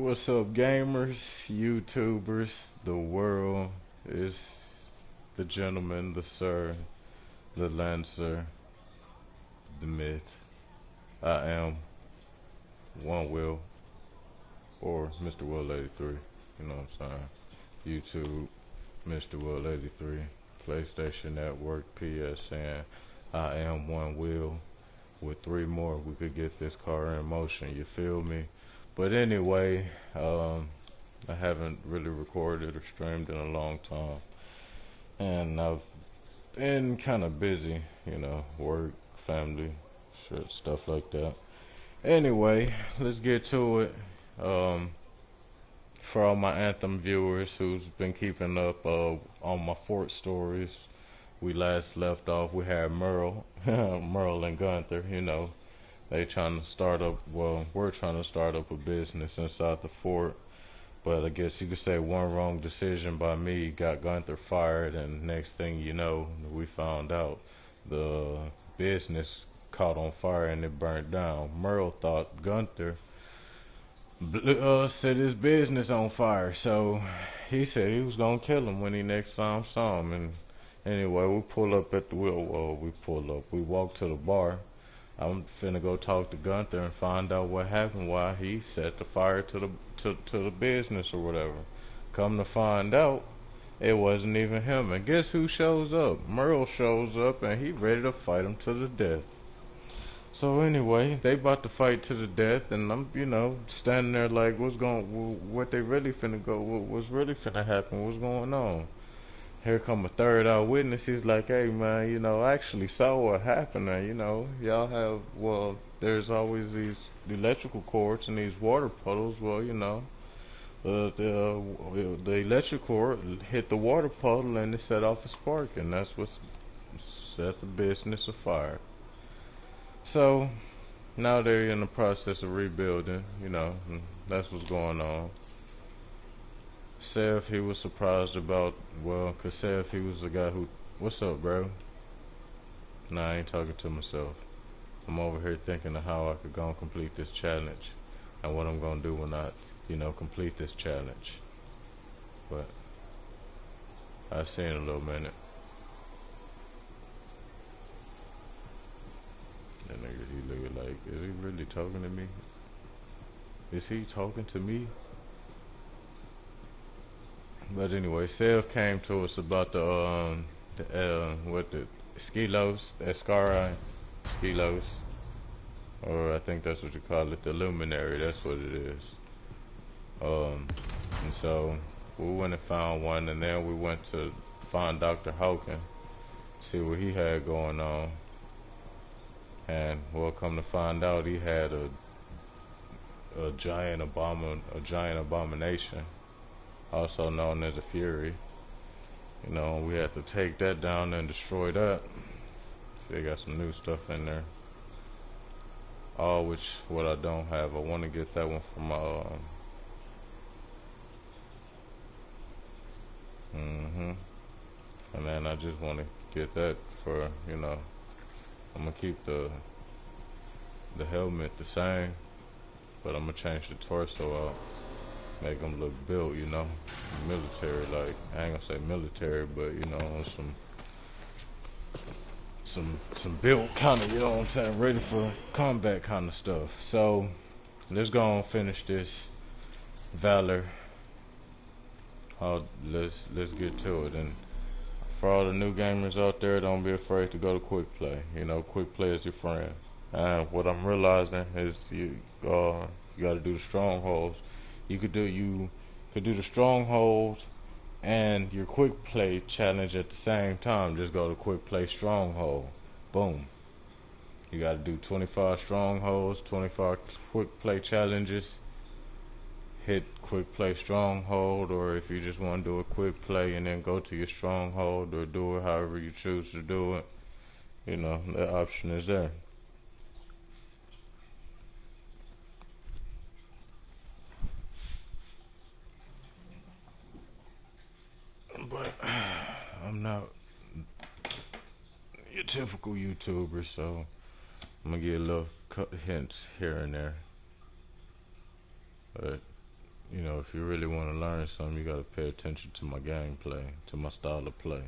What's up, gamers, YouTubers, the world? Is the gentleman, the sir, the lancer, the myth. I am One Will, or Mr. Will 83. You know what I'm saying? YouTube, Mr. Will 83. PlayStation Network, PSN. I am One Will. With three more, we could get this car in motion. You feel me? But anyway, I haven't really recorded or streamed in a long time, and I've been kind of busy, work, family, shit, stuff like that. Anyway, let's get to it. Um, for all my Anthem viewers who's been keeping up on my Fort stories, we last left off. We had Merle, Merle and Gunther. They trying to start up. Well, we're trying to start up a business inside the fort. But I guess you could say one wrong decision by me got Gunther fired, and next thing you know, we found out the business caught on fire and it burned down. Merle thought Gunther set his business on fire, so he said he was gonna kill him when he next time saw him. And anyway, we pull up at the wheel. Well, we pull up. We walk to the bar. I'm finna go talk to Gunther and find out what happened, why he set the fire to the business or whatever. Come to find out, it wasn't even him. And guess who shows up? Merle shows up and he ready to fight him to the death. So anyway, they about to fight to the death, and I'm, standing there like, what they really finna go, what's really finna happen, what's going on? Here come a third eyewitness. He's like, hey man, I actually saw what happened there. Y'all have, well, there's always these electrical cords and these water puddles. Well, the electric cord hit the water puddle and it set off a spark, and that's what set the business afire. So now they're in the process of rebuilding. And that's what's going on. Seth, he was surprised about, well, 'cause Seth, he was the guy who, what's up, bro? Nah, I ain't talking to myself. I'm over here thinking of how I could go and complete this challenge and what I'm gonna do when I, complete this challenge. But I'll see in a little minute. That nigga, he look like, is he really talking to me? Is he talking to me? But anyway, Seth came to us about the Skilos, Escara, Skilos, or I think that's what you call it, the luminary. That's what it is. And so we went and found one, and then we went to find Dr. Hawkin, see what he had going on. And we'll come to find out he had a giant abomination, also known as a fury. We had to take that down and destroy that. See, they got some new stuff in there. Which what I don't have. I want to get that one from my and then I just want to get that for, I'm gonna keep the helmet the same, but I'm gonna change the torso out, make them look built, military like. I ain't gonna say military, but some built kind of, what I'm saying, ready for combat kind of stuff. So let's go and finish this Valor. Let's get to it. And for all the new gamers out there, don't be afraid to go to quick play. Quick play is your friend. What I'm realizing is you got to do the strongholds. You could do the strongholds and your quick play challenge at the same time. Just go to quick play stronghold. Boom. You got to do 25 strongholds, 25 quick play challenges. Hit quick play stronghold, or if you just want to do a quick play and then go to your stronghold, or do it however you choose to do it, the option is there. But I'm not your typical YouTuber, so I'm gonna get a little hints here and there. But if you really want to learn something, you gotta pay attention to my gameplay, to my style of play.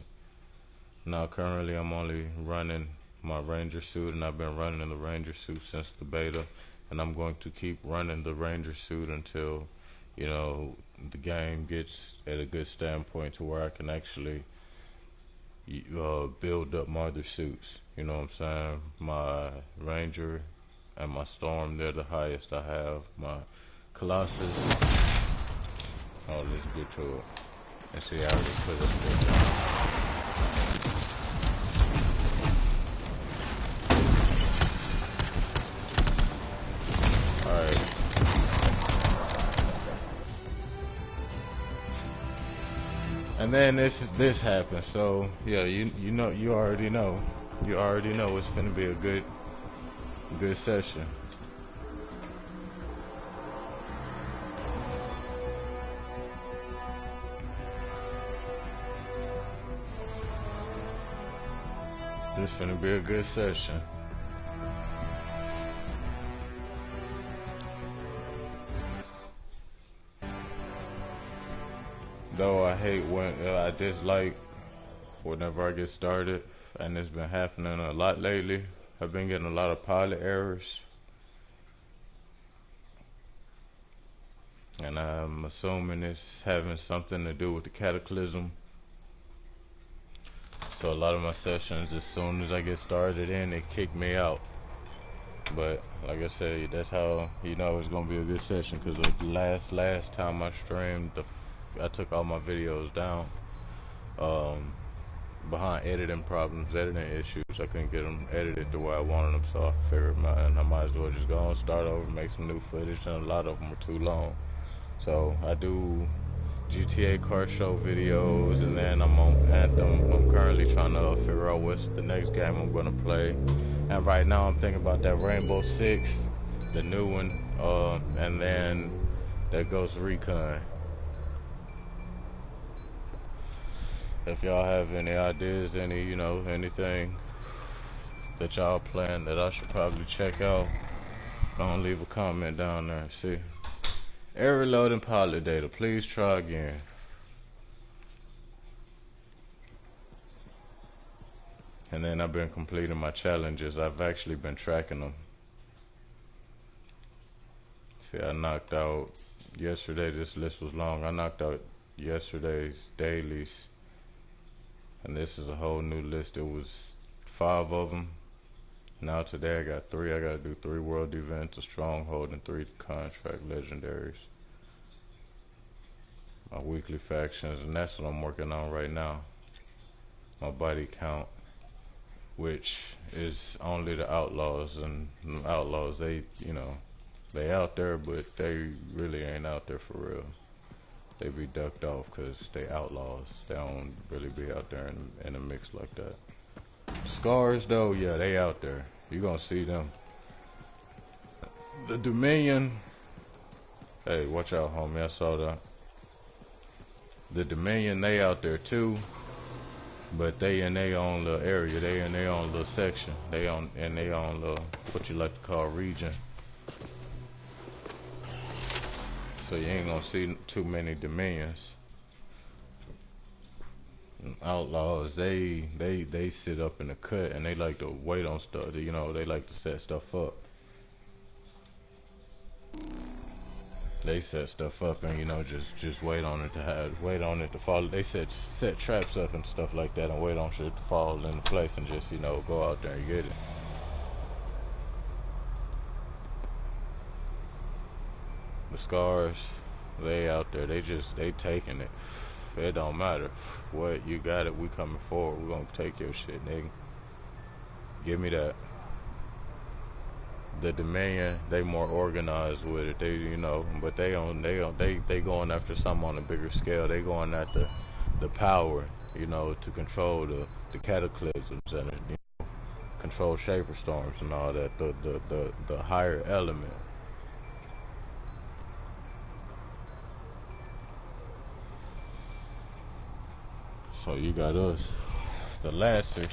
Now, currently, I'm only running my Ranger suit, and I've been running the Ranger suit since the beta, and I'm going to keep running the Ranger suit until, you know, the game gets at a good standpoint to where I can actually build up my other suits. You know what I'm saying? My Ranger and my Storm, they're the highest I have. My Colossus, oh, let's get to it. And see, I already put it there. Alright. And then this happened. So yeah, you already know. You already know it's gonna be a good session. This gonna be a good session. Though I hate when I dislike whenever I get started, and it's been happening a lot lately. I've been getting a lot of pilot errors, and I'm assuming it's having something to do with the cataclysm. So a lot of my sessions, as soon as I get started in, it kick me out. But like I said, that's how you know it's gonna be a good session. Cause the last time I streamed, I took all my videos down. Behind editing problems, editing issues, I couldn't get them edited the way I wanted them. So I figured, man, I might as well just go and start over, make some new footage, and a lot of them were too long. So I do GTA car show videos, and then I'm on Anthem. I'm currently trying to figure out what's the next game I'm gonna play. And right now I'm thinking about that Rainbow Six, the new one, and then that Ghost Recon. If y'all have any ideas, anything that y'all plan that I should probably check out, don't leave a comment down there. See, error loading pilot data. Please try again. And then I've been completing my challenges. I've actually been tracking them. See, I knocked out yesterday. This list was long. I knocked out yesterday's dailies, and this is a whole new list. It was 5 of them. Now today I got 3. I gotta do 3 world events, a stronghold, and 3 contract legendaries. My weekly factions, and that's what I'm working on right now. My body count, which is only the outlaws, and the outlaws, they out there, but they really ain't out there for real. They be ducked off because they outlaws. They don't really be out there in a mix like that. Scars though, yeah, they out there. You gonna see them. The Dominion, hey, watch out, homie. I saw that. The Dominion, they out there too, but they in their own little area. They in their own little section. They in their own little, what you like to call, region. So you ain't gonna see too many Dominions. Outlaws, they sit up in the cut, and they like to wait on stuff. They like to set stuff up. They set stuff up, and just wait on it to fall. They set traps up and stuff like that, and wait on shit to fall into place, and just go out there and get it. The Scars, they out there. They taking it. It don't matter what you got it. We coming forward. We gonna take your shit, nigga. Give me that. The Dominion, they more organized with it. But they going after something on a bigger scale. They going after the power, to control the cataclysms and control shaper storms and all that. The higher element. So you got us, the Lancers,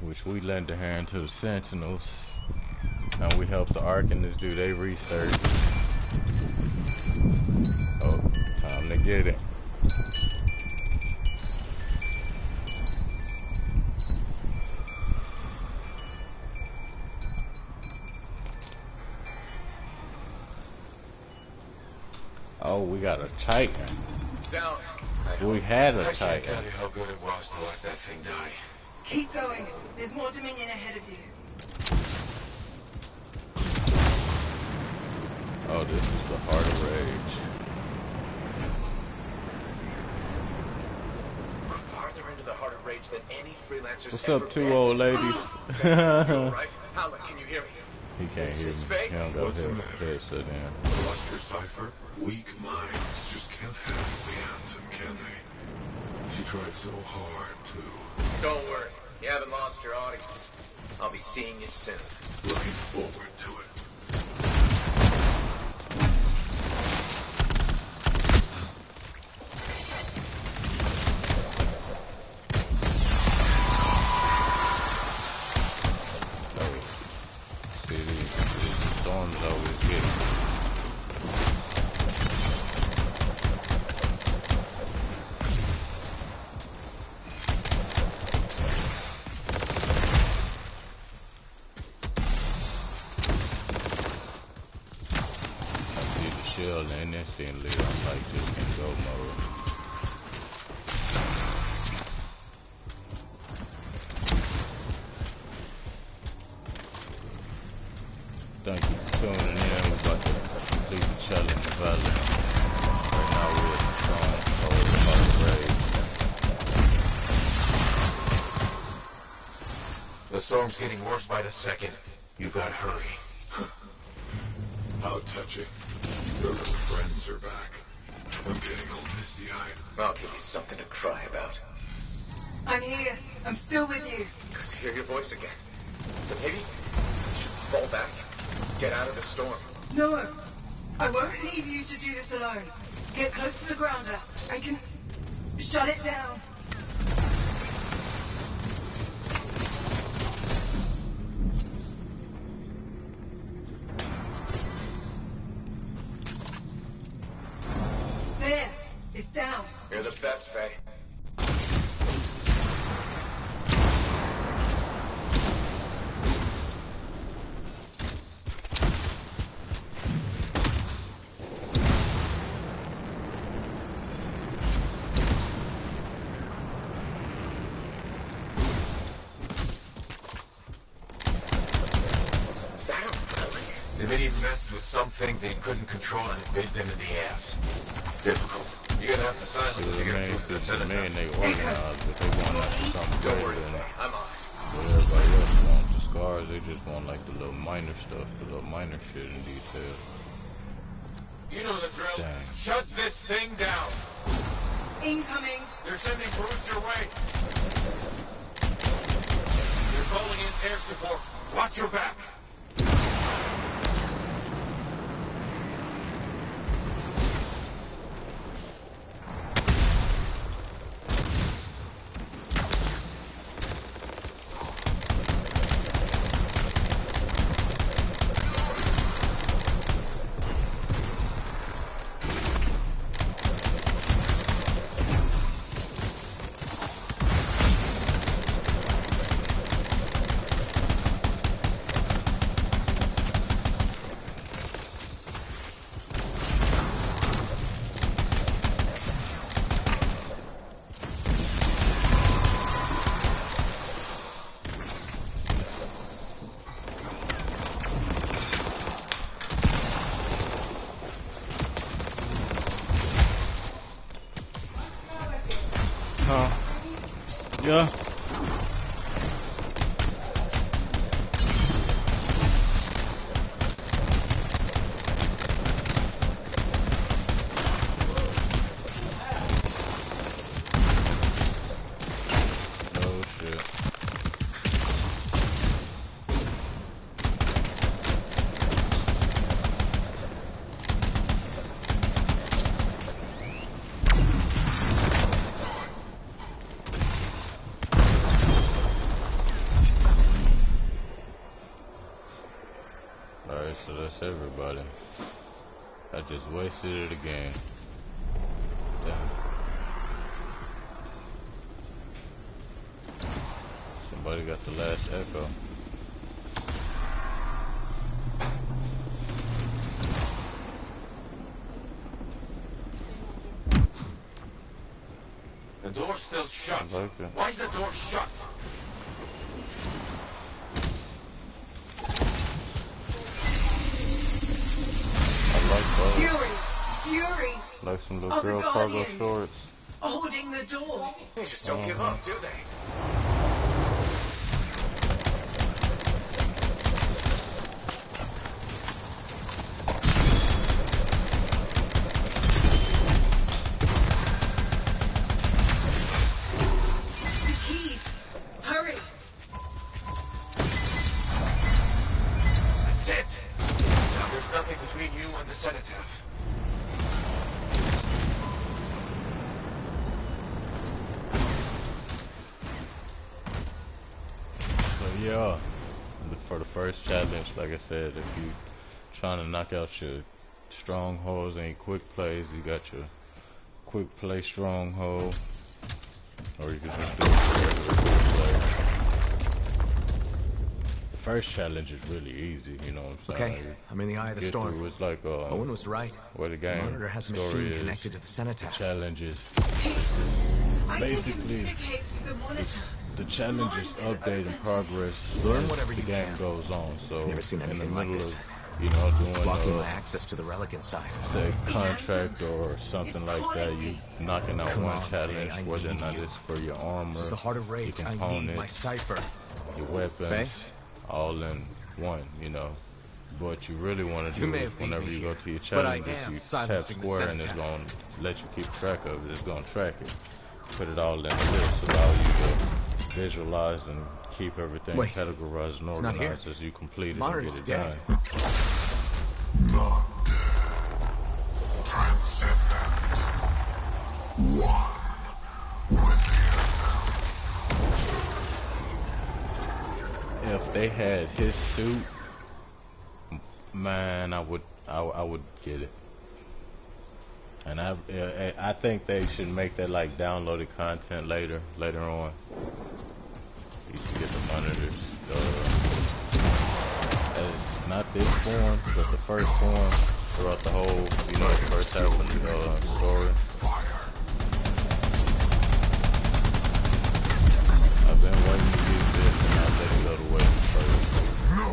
which we lend a hand to the Sentinels. And we helped the Arcanists do their research. Oh, time to get it. Oh, we got a Titan. It's down. We had a I can't Titan. tell you how good it was to let that thing die. Keep going. There's more Dominion ahead of you. Oh, this is the Heart of Rage. We're farther into the heart of rage than any freelancers What's ever up, two been. old ladies? You all right? Alan, can you hear me? He can't hear me. He don't got his headset in. Lost your cipher? Weak minds just can't handle the anthem, can they? She tried so hard, too. Don't worry. You haven't lost your audience. I'll be seeing you soon. Looking forward to it. These storms always get me. I see the shell and instantly I'm like just in go mode. Thank you for tuning in. We're about to complete the challenge Valor. Right now we're at the stronghold of Rage. The storm's getting worse by the second. You gotta hurry. How touching. Your little friends are back. I'm getting all misty-eyed. I'll give you something to cry about. I'm here. I'm still with you. Good to hear your voice again. But maybe you should fall back. Get out of the storm. No. I won't leave you to do this alone. Get close to the grounder. I can shut it down. There. It's down. You're the best, Faye. Is that a relic? Dominion messed with something they couldn't control and it bit them in the ass. Difficult. You're gonna have to silence it to get through to the center. They organized, but they want something Don't greater worry, than Faye. I'm on it. what everybody else wants. The scars, they just want like the little minor stuff, the little minor shit in detail. You know the drill. Dang. Shut this thing down. Incoming. They're sending brutes your way. They're calling in air support. Watch your back. Huh? Yeah. Oh shit. man. I just wasted it again. Damn. Somebody got the last echo. The door's still shut. I like it. Why is the door shut? I like those. Furies! Like some little Oh, the girl cargo Guardians. shorts. Holding the door. They just don't give up, do they? The keys. Hurry. That's it. Now there's nothing between you and the cenotaph. So yeah, for the first challenge, like I said, if you trying to knock out your strongholds and your quick plays, you got your quick play stronghold, or you can just do a regular quick play. The first challenge is really easy, you know what I'm saying? Okay, I'm in the eye of the Get storm. through, it's like Owen was right. where the The game monitor has a story machine is, connected to the cenotaph. challenges. I can Basically, communicate with the monitor. The challenge is update and progress Learn as whatever the you game can. goes on. So Never seen in the anything like middle this. of, you know, doing Blocking my access to the relic inside. say contract or something like that, you knocking out Come one on, challenge, Faye, I whether or need not you. it's for your armor, This is the heart of your rage. I need my components, cipher. your weapons, Faye? all in one, you know. What you really want to You do may is have beat whenever me you here, go to your but I challenge, am you tap silencing the square and it's cenotaph. going to let you keep track of it. It's going to track it. Put it all in a list, allow you to visualize and keep everything Wait, categorized and it's not here. organized as you complete it and Monitor's get it dead. done. Not dead. Transcendent. One with the earth. If they had his suit, man, I would get it. And I think they should make that like downloaded content later on. You should get the monitors. As not this form, but the first form throughout the whole, you know, first half of the story. I've been waiting to use this, and I'll let it go to waste first. No,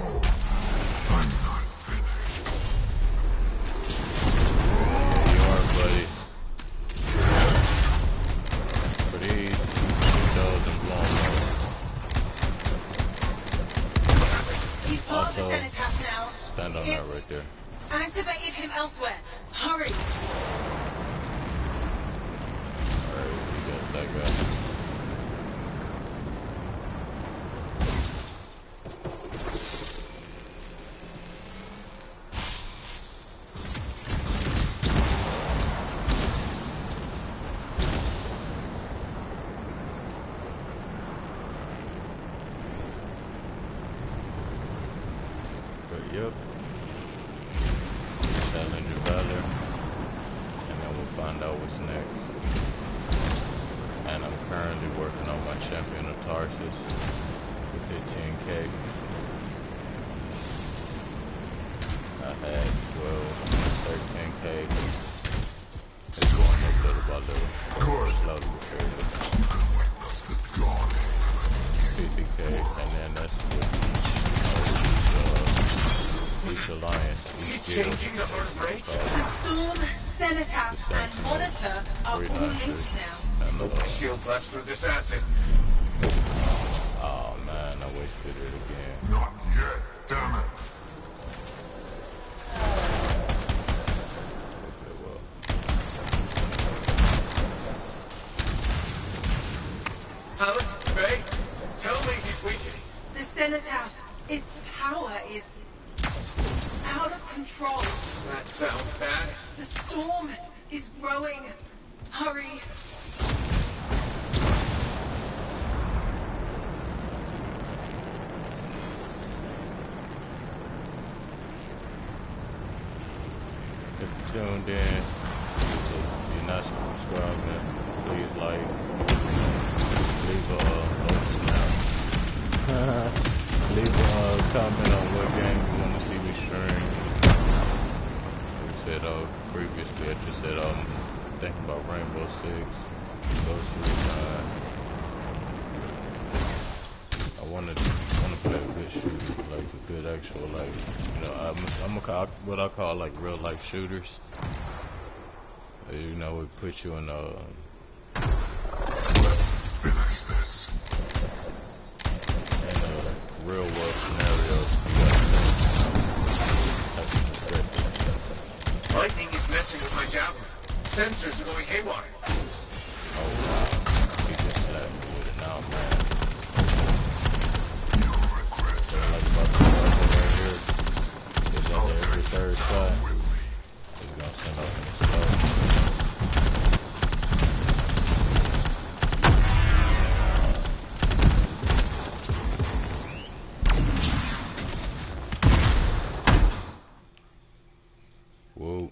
I'm not finished. Yeah, you are, buddy. For these, shoot those and blow 'em up. He's part of the Also, cenotaph now. stand on that right there. Activated him elsewhere. Hurry. Alright, we got that guy. But yep. Challenge of Valor. And then we'll find out what's next. And I'm currently working on my Champion of Tarsus with 15K. I had 13K. It's going up little by little. Good. Slowly but surely. You can witness the dawning of a new 50K, and then that's with each alliance, Is he each guild. changing the heart of rage? The storm, cenotaph, and monitor are all 300, linked now. and Hope my shields last through this acid. oh man, I wasted it again. Not yet, damn it. Okay, well, Alan, Faye, tell me he's weakening. The cenotaph, its power is out of control. That sounds bad. The storm is growing. Hurry. tuned in. If you're not subscribing, please like, leave leave a comment on what game you want to see me stream. Like I said previously, I just said thinking about Rainbow Six, Ghost Recon. I want to play a good shooter, like a good actual, like, you know, I'm gonna call what I call like real life shooters. You know, it puts you in Let's finish this. Real world scenarios. Lightning is messing with my javelin. Sensors are going haywire. Oh wow, he just slapped me with it now, man. You'll regret So that. like about the weapon right here, is that every third shot? With me. He's gonna send off in the slow. Whoa.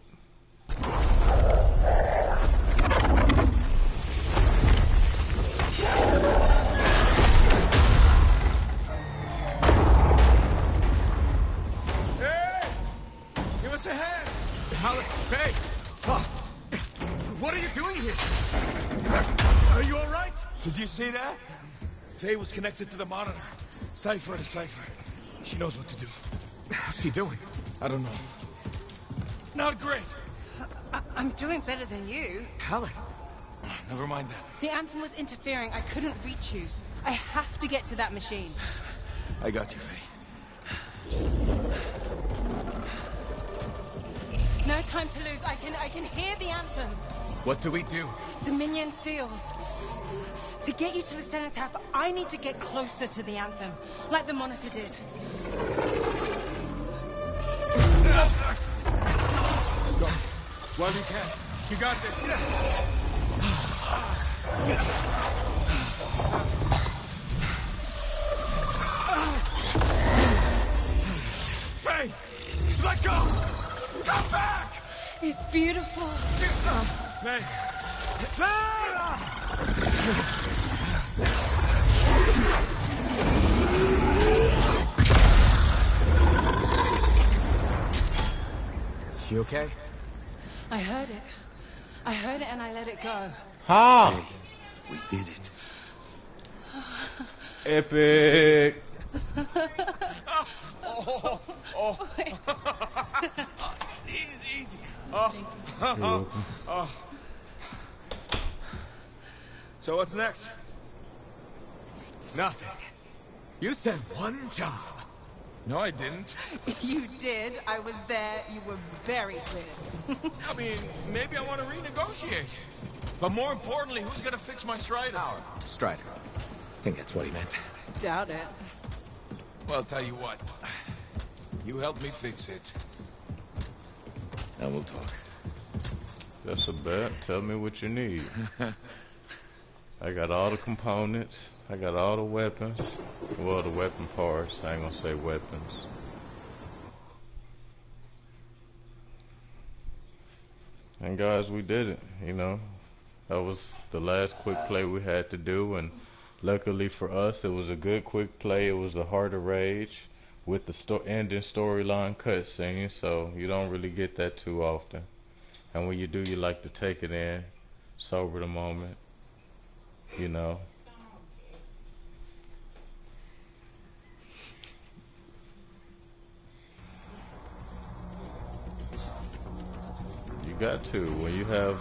Hey! Give us a hand! Alex, Faye! What are you doing here? Are you all right? Did you see that? Faye was connected to the monitor. Cipher to cipher. She knows what to do. How's she doing? I don't know. Not great. I'm doing better than you. Helen! Never mind that. The anthem was interfering. I couldn't reach you. I have to get to that machine. I got you, Faye. No time to lose. I can hear the anthem. What do we do? Dominion seals. To get you to the cenotaph, I need to get closer to the anthem, like the monitor did. Go. Well, you can. You got this. Faye! Let go! Come back! It's beautiful. Faye! She okay? I heard it. I heard it and I let it go. Ha! We did it. Epic! Easy, easy. You're welcome. So what's next? Nothing. You said one job. No, I didn't. You did. I was there. You were very clear. I mean, maybe I want to renegotiate. But more importantly, who's gonna fix my Strider? Strider. I think that's what he meant. Doubt it. Well, tell you what. You help me fix it. And we'll talk. That's a bet. Tell me what you need. I got all the components. I got all the weapons. Well, the weapon parts. I ain't gonna say weapons. And guys, we did it, you know. That was the last quick play we had to do, and luckily for us, it was a good quick play. It was a Heart of Rage with the ending storyline cutscene, so you don't really get that too often. And when you do, you like to take it in, sober the moment, you know. You got to. When you have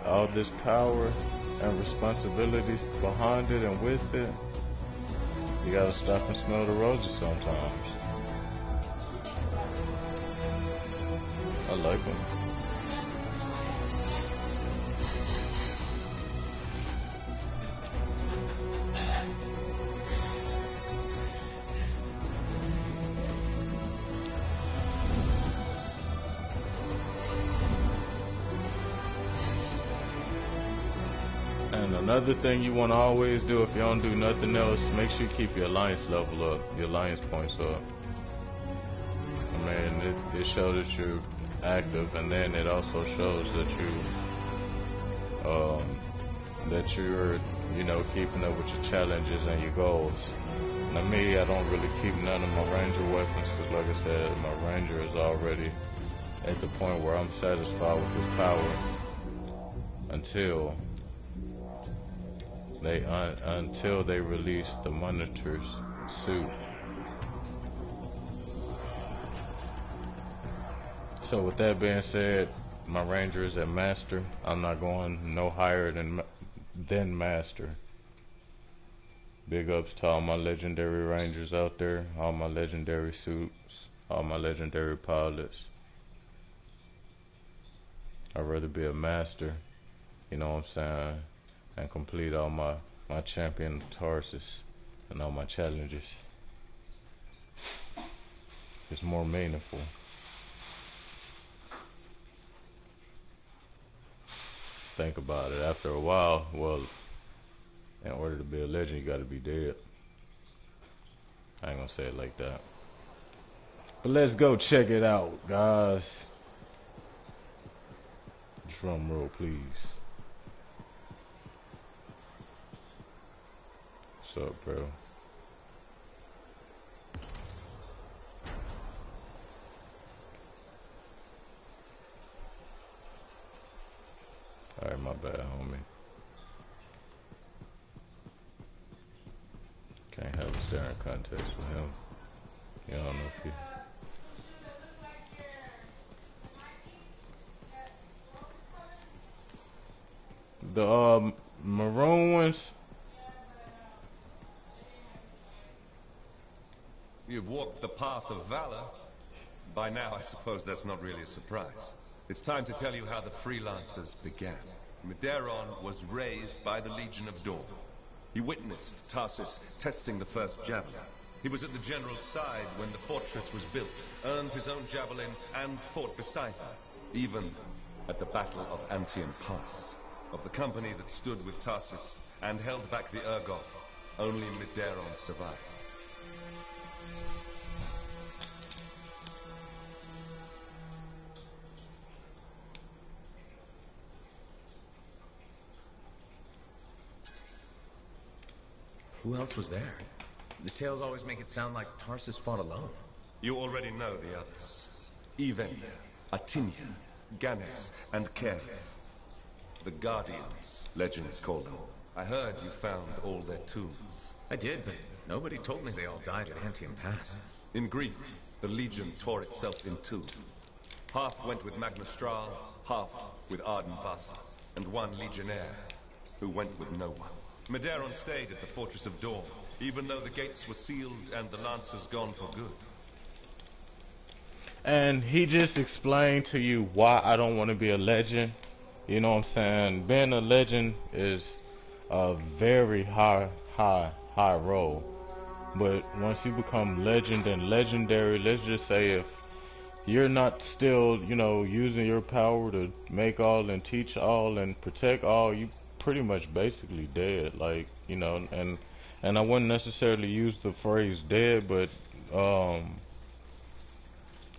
all this power and responsibilities behind it and with it, you gotta stop and smell the roses sometimes. I like them. And another thing you want to always do, if you don't do nothing else, make sure you keep your alliance level up, your alliance points up. I mean, it shows that you're active, and then it also shows um, that you're, keeping up with your challenges and your goals. Now me, I don't really keep none of my ranger weapons because, like I said, my ranger is already at the point where I'm satisfied with his power until they release the monitor's suit. So with that being said, my ranger is at master. I'm not going no higher than master. Big ups to all my legendary rangers out there, all my legendary suits, all my legendary pilots. I'd rather be a master, you know what I'm saying, and complete all my champion of Tarsus and all my challenges. It's more meaningful. Think about it. After a while, well, in order to be a legend, you gotta be dead. I ain't gonna say it like that. But let's go check it out, guys. Drum roll, please. What's up, bro? Alright, my bad, homie. Can't have a staring contest with him. You don't know if he... The maroon ones. You've walked the path of valor. By now, I suppose that's not really a surprise. It's time to tell you how the freelancers began. Medeiros was raised by the Legion of Dawn. He witnessed Tarsus testing the first javelin. He was at the general's side when the fortress was built, earned his own javelin, and fought beside her, even at the Battle of Antium Pass. Of the company that stood with Tarsus and held back the Urgoth, only Medeiros survived. Who else was there? The tales always make it sound like Tarsus fought alone. You already know the others. Evenia, Atinia, Gannes, and Kerith. The Guardians, legends call them. I heard you found all their tombs. I did, but nobody told me they all died at Antium Pass. In grief, the Legion tore itself in two. Half went with Magnustral, half with Arden Vasa, and one legionnaire who went with no one. Medeiros stayed at the Fortress of Dawn, even though the gates were sealed and the Lancers gone for good. And he just explained to you why I don't want to be a legend. You know what I'm saying? Being a legend is a very high role. But once you become legend and legendary, let's just say if you're not still, using your power to make all and teach all and protect all, you pretty much basically dead. Like, and I wouldn't necessarily use the phrase dead, but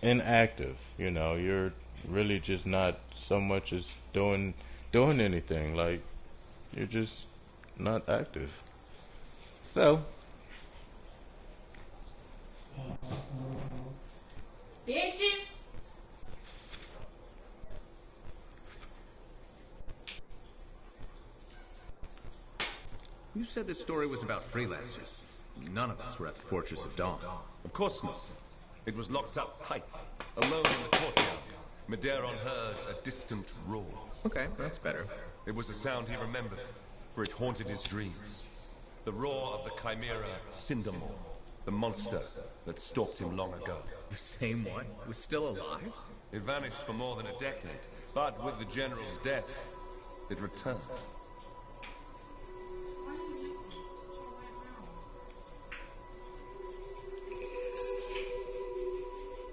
inactive. You're really just not so much as doing anything. Like, you're just not active. So Bitches. You said this story was about freelancers. None of us were at the Fortress of Dawn. Of course not. It was locked up tight, alone in the courtyard. Medeiros heard a distant roar. Okay, that's better. It was a sound he remembered, for it haunted his dreams. The roar of the chimera Cindermore, the monster that stalked him long ago. The same one was still alive? It vanished for more than a decade, but with the general's death, it returned.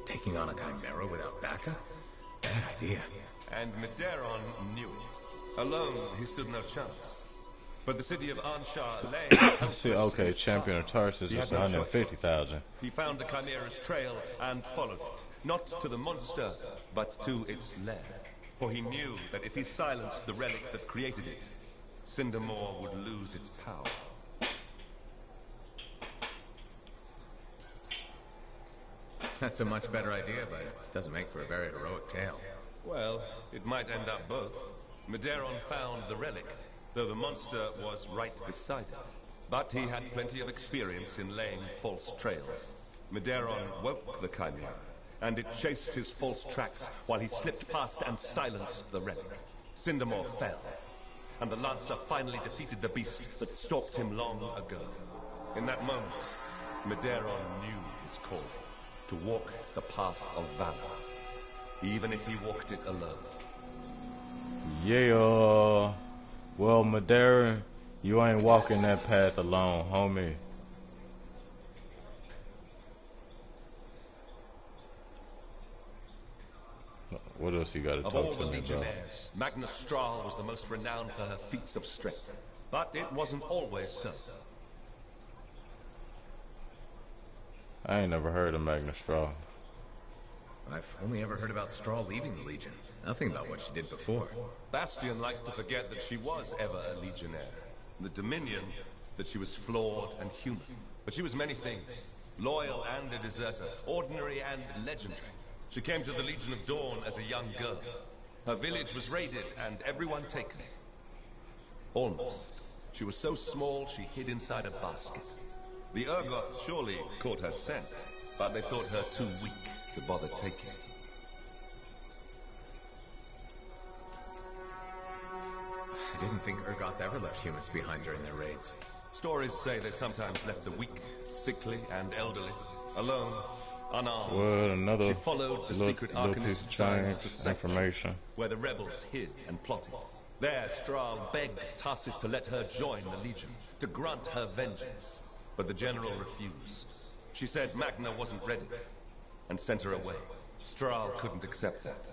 Taking on a chimera without backup? Bad idea. And Medeiros knew it. Alone, he stood no chance. But the city of Anshar lay helpless. see, champion of Tarsus is 150,000. He found the chimera's trail and followed it, not to the monster, but to its lair. For he knew that if he silenced the relic that created it, Cindermore would lose its power. That's a much better idea, but it doesn't make for a very heroic tale. Well, it might end up both. Medeiron found the relic, though the monster was right beside it. But he had plenty of experience in laying false trails. Medeiron woke the Chimera, and it chased his false tracks while he slipped past and silenced the relic. Cindermore fell, and the Lancer finally defeated the beast that stalked him long ago. In that moment, Medeiron knew his call, to walk the path of valor, even if he walked it alone. Yeah. Well, Madeira, you ain't walking that path alone, homie. What else you gotta Of all talk the to me about? Legionnaires, Magnus Strahl was the most renowned for her feats of strength. But it wasn't always so. I ain't never heard of Magnus Straw. I've only ever heard about Straw leaving the Legion. Nothing about what she did before. Bastion likes to forget that she was ever a Legionnaire. The Dominion, that she was flawed and human. But she was many things. Loyal and a deserter. Ordinary and legendary. She came to the Legion of Dawn as a young girl. Her village was raided and everyone taken. Almost. She was so small she hid inside a basket. The Urgoth surely caught her scent, but they thought her too weak to bother taking. I didn't think Urgoth ever left humans behind during their raids. Stories say they sometimes left the weak, sickly, and elderly, alone, unarmed. Well, another She followed the secret little Arcanist piece of signs change, to Sanctuary, information. where the rebels hid and plotted. There, Strahl begged Tarsis to let her join the Legion, to grant her vengeance. But the general refused. She said Magna wasn't ready, and sent her away. Strahl couldn't accept that.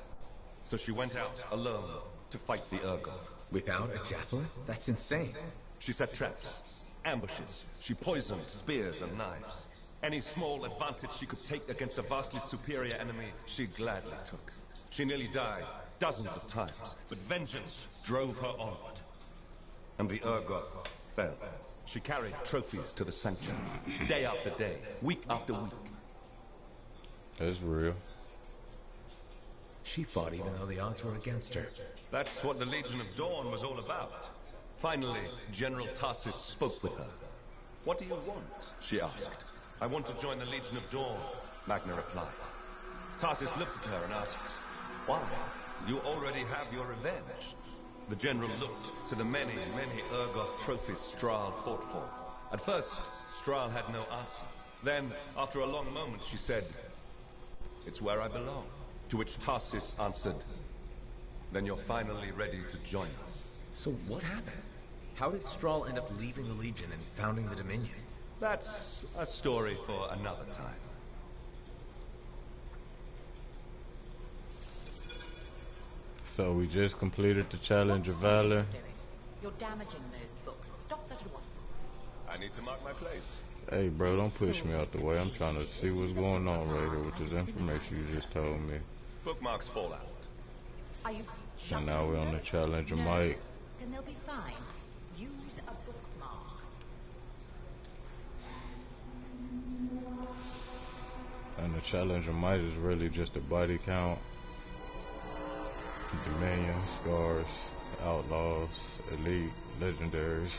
So she went out, alone, to fight the Urgoth. Without a javelin? That's insane. She set traps, ambushes. She poisoned spears and knives. Any small advantage she could take against a vastly superior enemy, she gladly took. She nearly died dozens of times, but vengeance drove her onward. And the Urgoth fell. She carried trophies to the Sanctuary, day after day, week after week. That's real. She fought even though the odds were against her. That's what the Legion of Dawn was all about. Finally, General Tarsis spoke with her. "What do you want?" she asked. "I want to join the Legion of Dawn," Magna replied. Tarsis looked at her and asked, "Why? You already have your revenge." The general looked to the many, many Urgoth trophies Strahl fought for. At first, Strahl had no answer. Then, after a long moment, she said, "It's where I belong." To which Tarsis answered, "Then you're finally ready to join us." So what happened? How did Strahl end up leaving the Legion and founding the Dominion? That's a story for another time. So we just completed the challenge of Valor. You're damaging those books. Stop that at once. I need to mark my place. Hey bro, don't push me out the way. I'm trying to see what's going on right here with this information you just told me. Bookmarks fall out. Are you And now we're on the challenge of No. Mike. Then they'll be fine. Use a bookmark. And the challenge of Might is really just a body count. Dominion, Scars, Outlaws, Elite, Legendaries.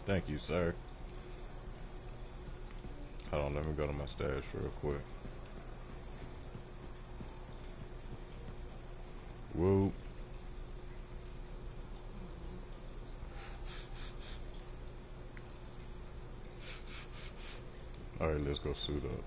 Thank you, sir. Hold on, let me go to my stash real quick. Whoop. Alright, let's go suit up.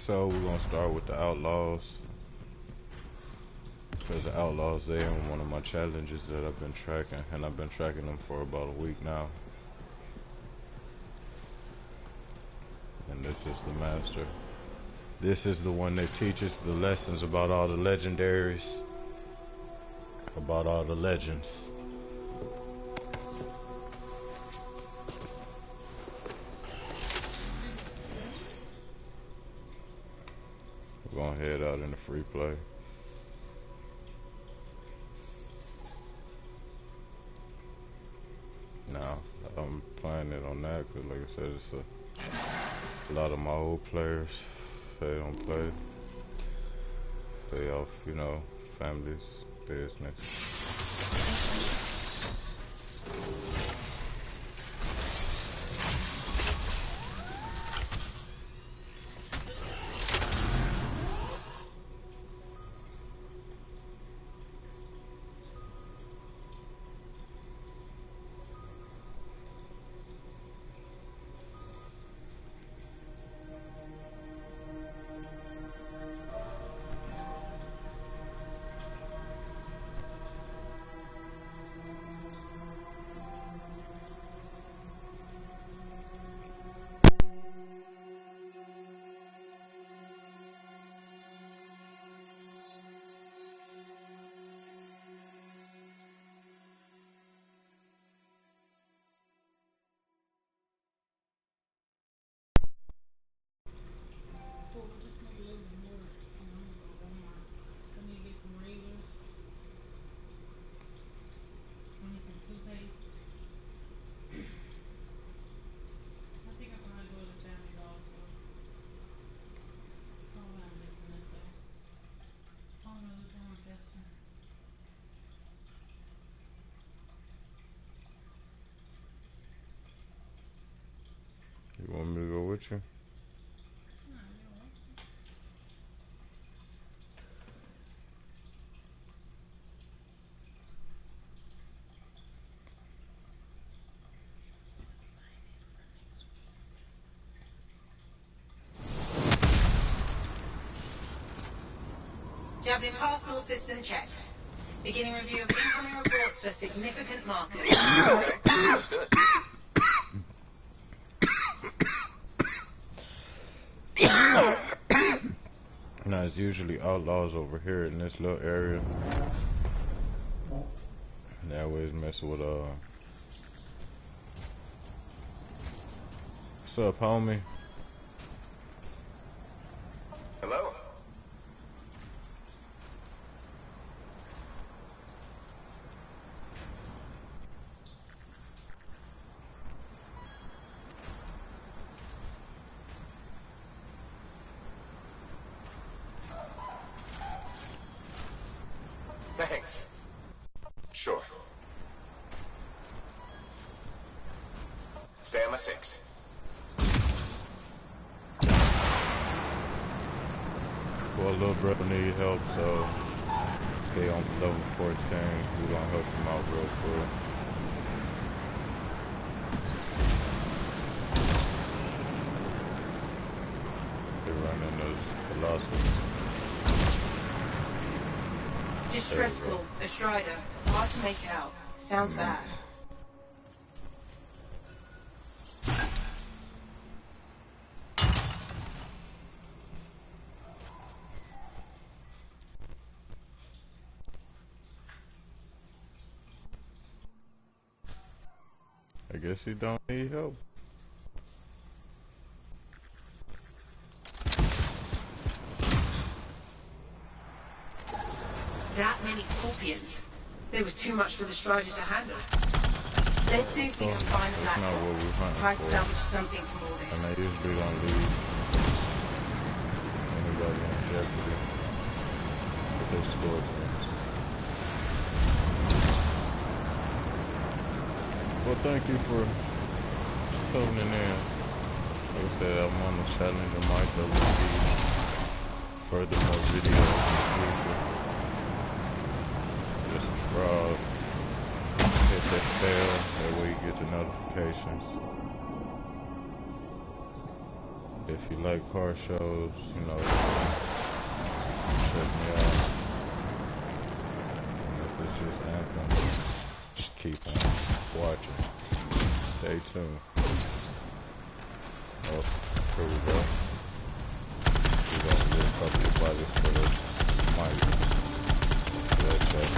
So we're gonna start with the Outlaws. Because the Outlaws, they are one of my challenges that I've been tracking. And I've been tracking them for about a week now. And this is the master. This is the one that teaches the lessons about all the legendaries, about all the legends. We're gonna head out into free play. Now, I'm playing it on that because, like I said, it's a lot of my old players. They don't play. They off, you know, families, business. You want me to go with you? Javelin passed all system checks. Beginning review of incoming reports for significant markers. Okay, understood. Now, it's usually outlaws over here in this little area. They always mess with, what's up, homie? Hello? Thanks. Sure. Stay on my 6. Well, little brother need help, so stay on level 14. We're gonna help him out real quick. They're running those velocities. Distress call, a Strider. Hard to make out. Sounds bad. I guess he don't need help. That many scorpions. They were too much for the Strider to handle. Let's see if we can find the black That's not what box. we're hunting Try to for. salvage something from all And this. they usually don't leave anybody in jeopardy with their scorpions. Well, thank you for tuning in. Like I said, I'm on the challenge of my double D. Furthermore videos in the future. Just subscribe, hit that bell, that way you get the notifications. If you like car shows, you know, check me out. And if it's just Anthem, just keep on watching. Stay tuned. Oh. Here we go. We're gonna get a couple of bodies for this mic. That chest.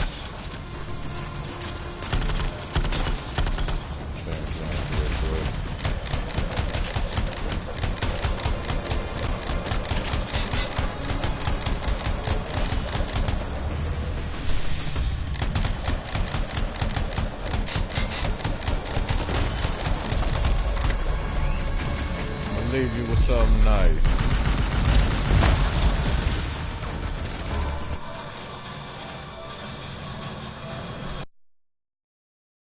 Change around real quick. I'll leave you with something nice.